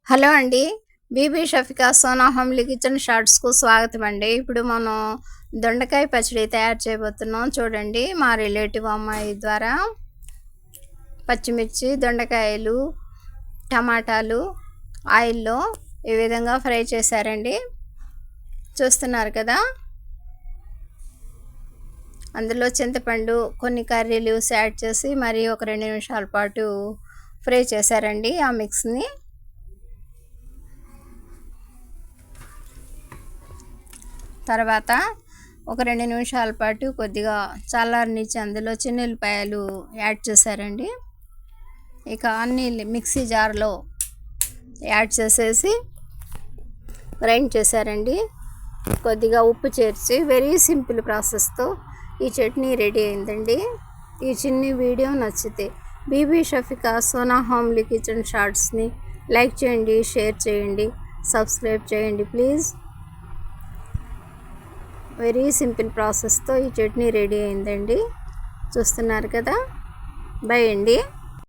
Hello అండి. Bibi Shafika Sona homely kitchen షార్ట్స్కు స్వాగతం అండి. ఇప్పుడు మనం దొండకాయ పచ్చడి తయారు చేయబోతున్నాం. చూడండి, మా రిలేటివ్ అమ్మాయి ద్వారా పచ్చిమిర్చి, దొండకాయలు, టమాటాలు ఆయిల్లో ఈ విధంగా ఫ్రై చేశారండి. చూస్తున్నారు కదా. అందులో చింతపండు, కొన్ని కర్రీ లీవ్స్ యాడ్ చేసి మరి ఒక 2 నిమిషాల పాటు ఫ్రై చేశారండి ఆ మిక్స్ని. తర్వాత ఒక 2 నిమిషాల పాటు కొద్దిగా చల్లారనిచ్చి అందులో చిన్నుల్లిపాయలు యాడ్ చేశారండి. ఇక అన్నీ మిక్సీ జార్లో యాడ్ చేసేసి గ్రైండ్ చేశారండి. కొద్దిగా ఉప్పు చేర్చి వెరీ సింపుల్ ప్రాసెస్తో ఈ చట్నీ రెడీ అయిందండి. ఈ చిన్ని వీడియో నచ్చితే బీబీ షఫికా సోనా హోమ్లీ కిచెన్ షార్ట్స్ని లైక్ చేయండి, షేర్ చేయండి, సబ్స్క్రైబ్ చేయండి ప్లీజ్. వెరీ సింపుల్ ప్రాసెస్తో ఈ చట్నీ రెడీ అయిందండి. చూస్తున్నారు కదా. బై అండి.